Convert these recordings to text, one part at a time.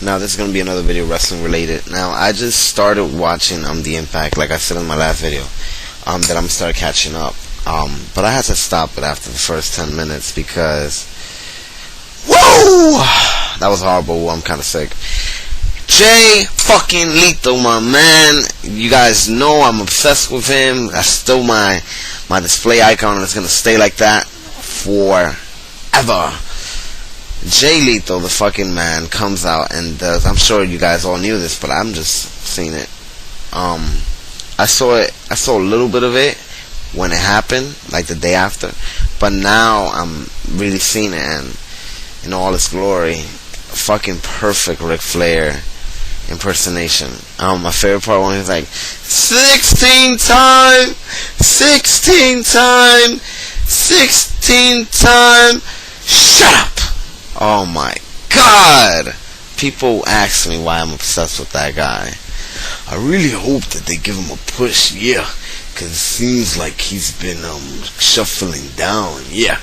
Now this is gonna be another video wrestling related. Now I just started watching the Impact, like I said in my last video, that I'm gonna start catching up. But I had to stop it after the first 10 minutes because, whoa, that was horrible. I'm kind of sick. Jay fucking Lito, my man. You guys know I'm obsessed with him. That's still my display icon, and it's gonna stay like that forever. Jay Lito, the fucking man, comes out and does. I'm sure you guys all knew this, but I'm just seeing it. I saw a little bit of it when it happened, like the day after. But now I'm really seeing it, and in all its glory, a fucking perfect Ric Flair impersonation. My favorite part when he was like, 16 time, 16 time, 16 time, shut up! Oh my god! People ask me why I'm obsessed with that guy. I really hope that they give him a push, yeah, cause it seems like he's been shuffling down, yeah,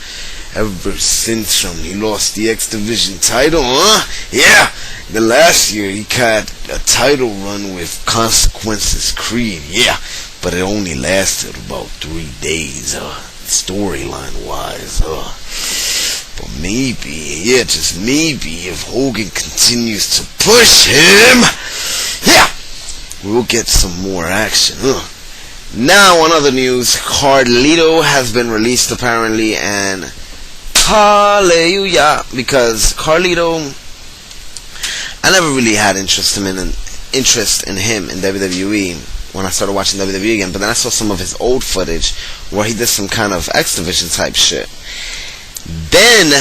ever since he lost the X Division title, huh? Yeah, the last year he had a title run with Consequences Creed, yeah, but it only lasted about 3 days, storyline wise, but maybe, yeah, just maybe, if Hogan continues to push him, yeah, we'll get some more action, Now, on other news, Carlito has been released apparently, and hallelujah, because Carlito, I never really had interest in him in WWE when I started watching WWE again, but then I saw some of his old footage where he did some kind of X Division type shit. Then,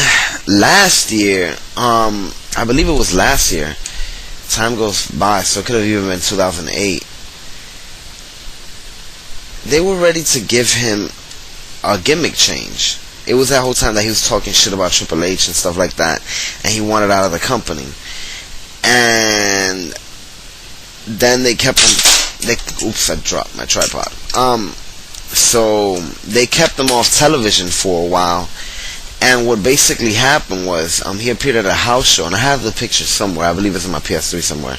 last year, I believe it was last year, time goes by, so it could have even been 2008, they were ready to give him a gimmick change. It was that whole time that he was talking shit about Triple H and stuff like that, and he wanted out of the company. And then they kept him, oops, I dropped my tripod. So they kept him off television for a while. And what basically happened was, he appeared at a house show, and I have the picture somewhere, I believe it's in my PS3 somewhere,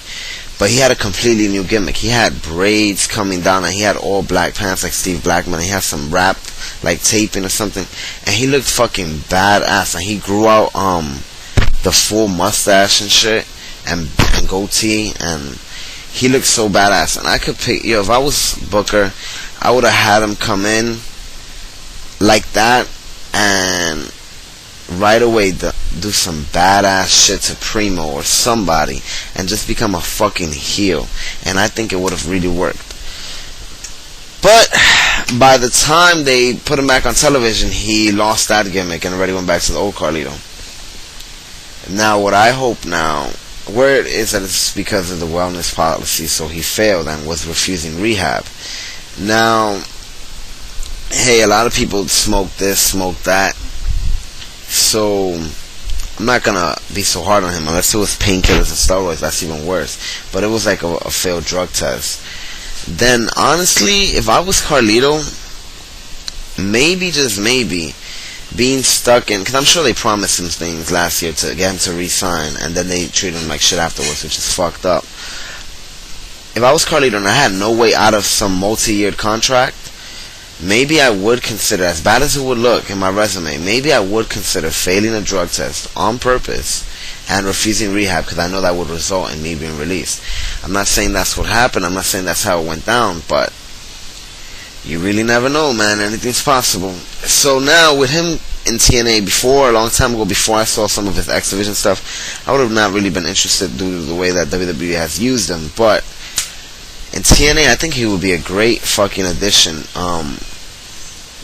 but he had a completely new gimmick. He had braids coming down, and he had all black pants like Steve Blackman, and he had some rap, like taping or something, and he looked fucking badass, and he grew out, the full mustache and shit, and goatee, and he looked so badass, and I could pick, if I was Booker, I would have had him come in like that, and right away do some badass shit to Primo or somebody and just become a fucking heel, and I think it would have really worked. But by the time they put him back on television, he lost that gimmick and already went back to the old Carlito. Now what I hope now, where it is that it's because of the wellness policy, so he failed and was refusing rehab. Now, hey, a lot of people smoke this, smoke that, so I'm not gonna be so hard on him unless it was painkillers and steroids. That's even worse. But it was like a failed drug test. Then honestly, if I was Carlito, maybe, just maybe, being stuck in, because I'm sure they promised him things last year to get him to re-sign, and then they treated him like shit afterwards, which is fucked up. If I was Carlito and I had no way out of some multi-year contract, maybe I would consider, as bad as it would look in my resume, maybe I would consider failing a drug test on purpose and refusing rehab, because I know that would result in me being released. I'm not saying that's what happened, I'm not saying that's how it went down, but you really never know, man. Anything's possible. So now with him in TNA, before, a long time ago, before I saw some of his X Division stuff, I would have not really been interested due to the way that WWE has used him, but in TNA, I think he would be a great fucking addition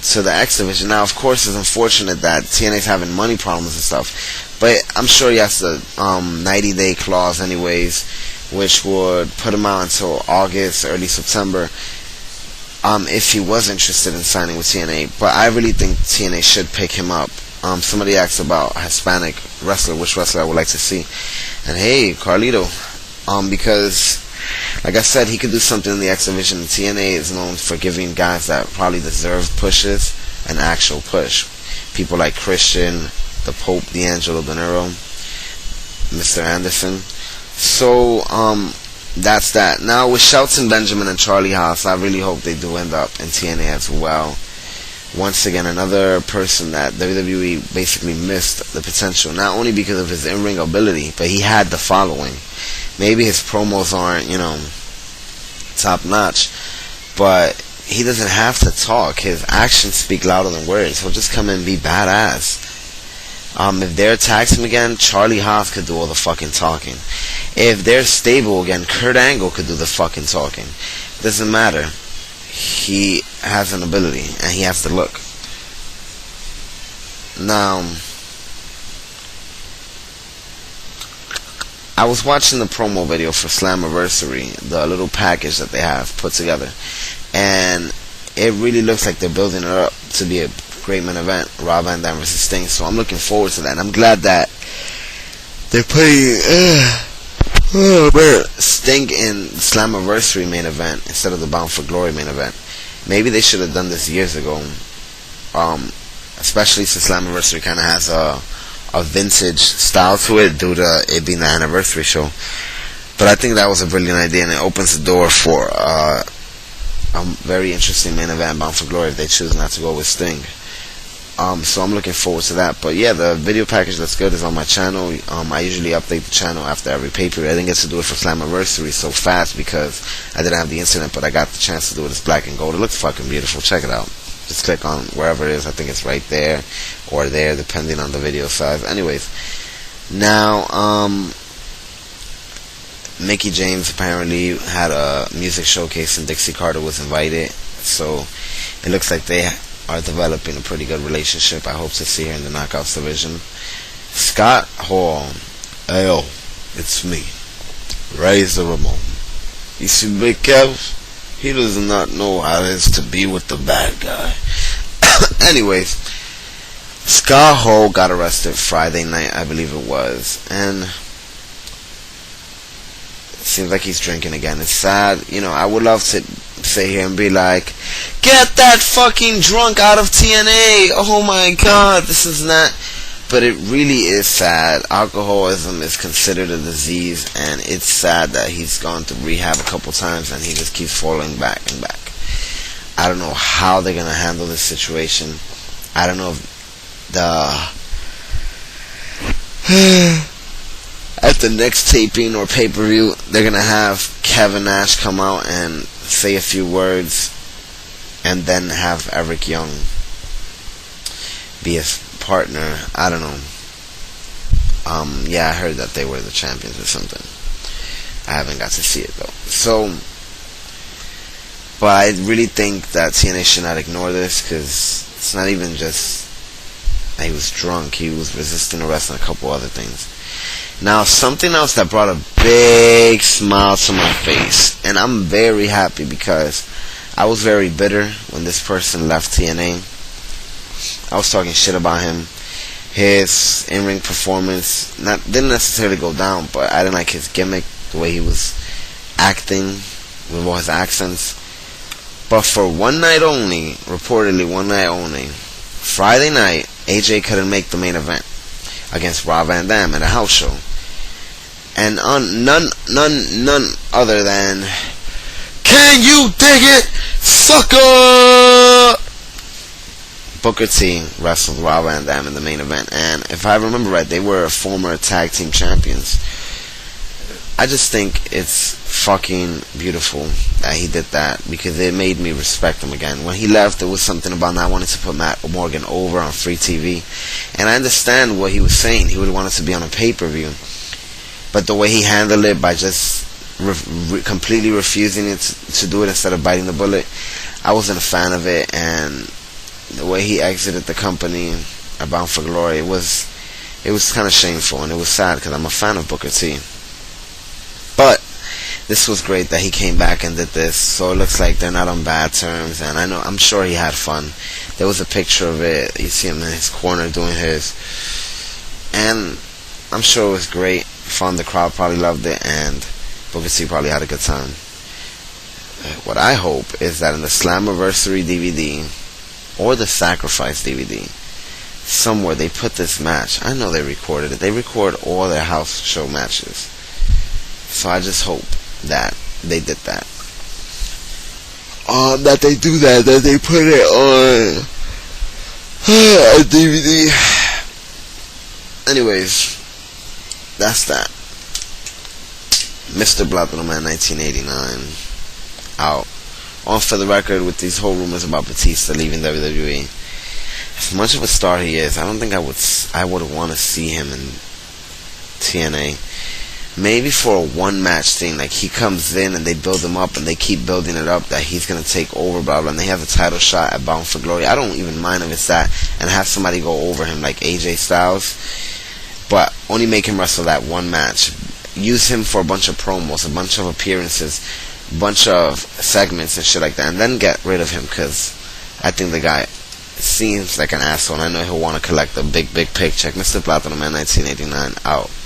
to the X Division. Now, of course, it's unfortunate that TNA's having money problems and stuff, but I'm sure he has the 90-day clause anyways, which would put him out until August, early September, if he was interested in signing with TNA. But I really think TNA should pick him up. Somebody asked about Hispanic wrestler, which wrestler I would like to see, and hey, Carlito, because like I said, he could do something in the X Division. TNA is known for giving guys that probably deserve pushes an actual push. People like Christian, the Pope, D'Angelo De Niro, Mr. Anderson. So, that's that. Now with Shelton Benjamin and Charlie Haas, I really hope they do end up in TNA as well. Once again, another person that WWE basically missed the potential, not only because of his in-ring ability, but he had the following. Maybe his promos aren't, top notch, but he doesn't have to talk. His actions speak louder than words. He'll just come in and be badass. If they're tag team again, Charlie Haas could do all the fucking talking. If they're stable again, Kurt Angle could do the fucking talking. Doesn't matter. He has an ability, and he has the look. Now, I was watching the promo video for Slammiversary, the little package that they have put together, and it really looks like they're building it up to be a great main event, Rob Van Dam vs. Sting, so I'm looking forward to that, and I'm glad that they're putting Sting in Slammiversary main event instead of the Bound for Glory main event. Maybe they should have done this years ago, especially since Slammiversary kind of has a vintage style to it due to it being the anniversary show. But I think that was a brilliant idea, and it opens the door for a very interesting main event, Bound for Glory, if they choose not to go with Sting. So I'm looking forward to that. But yeah, the video package that's good is on my channel. I usually update the channel after every pay-per-view. I didn't get to do it for Slammiversary so fast because I didn't have the internet, but I got the chance to do it. It's black and gold. It looks fucking beautiful. Check it out. Just click on wherever it is. I think it's right there or there, depending on the video size. Anyways, now Mickie James apparently had a music showcase and Dixie Carter was invited. So it looks like they are developing a pretty good relationship. I hope to see her in the Knockouts division. Scott Hall. Ayo, it's me, Razor Ramon. You see Big Kev? He does not know how it is to be with the bad guy. Anyways, Scott Hall got arrested Friday night, I believe it was, and it seems like he's drinking again. It's sad. I would love to sit here and be like, get that fucking drunk out of TNA. Oh my god, this is not. But it really is sad. Alcoholism is considered a disease, and it's sad that he's gone to rehab a couple times and he just keeps falling back and back. I don't know how they're going to handle this situation. I don't know if at the next taping or pay-per-view, they're going to have Kevin Nash come out and say a few words and then have Eric Young be his partner. I don't know. Yeah, I heard that they were the champions or something. I haven't got to see it though. So, but I really think that TNA should not ignore this, because it's not even just that he was drunk. He was resisting arrest and a couple other things. Now, something else that brought a big smile to my face, and I'm very happy because I was very bitter when this person left TNA. I was talking shit about him. His in-ring performance didn't necessarily go down, but I didn't like his gimmick, the way he was acting with all his accents. But for one night only, reportedly one night only, Friday night, AJ couldn't make the main event against Rob Van Dam at a house show. And none other than, can you dig it, sucker? Booker T wrestled Rob Van Dam in the main event, and if I remember right, they were former tag team champions. I just think it's fucking beautiful that he did that, because it made me respect him again. When he left, there was something about not wanting to put Matt Morgan over on free TV, and I understand what he was saying. He would want it to be on a pay-per-view, but the way he handled it by just completely refusing it to do it instead of biting the bullet, I wasn't a fan of it. And the way he exited the company at Bound for Glory, it was kind of shameful, and it was sad because I'm a fan of Booker T. But this was great that he came back and did this, so it looks like they're not on bad terms, and I'm sure he had fun. There was a picture of it. You see him in his corner doing his, and I'm sure it was great fun. The crowd probably loved it, and Booker T probably had a good time. What I hope is that in the Slammiversary DVD or the Sacrifice DVD, somewhere they put this match. I know they recorded it. They record all their house show matches. So I just hope that they did that. That they do that they put it on a DVD. Anyways, that's that. Mr. Platinum Man 1989 out. On for the record, with these whole rumors about Batista leaving WWE, as much of a star he is, I don't think I would want to see him in TNA. Maybe for a one match thing, like he comes in and they build him up and they keep building it up that he's gonna take over, blah blah, and they have a title shot at Bound for Glory. I don't even mind if it's that, and have somebody go over him like AJ Styles, but only make him wrestle that one match. Use him for a bunch of promos, a bunch of appearances, a bunch of segments and shit like that, and then get rid of him, because I think the guy seems like an asshole, and I know he'll want to collect a big paycheck. Mr. Platinum Man 1989 out.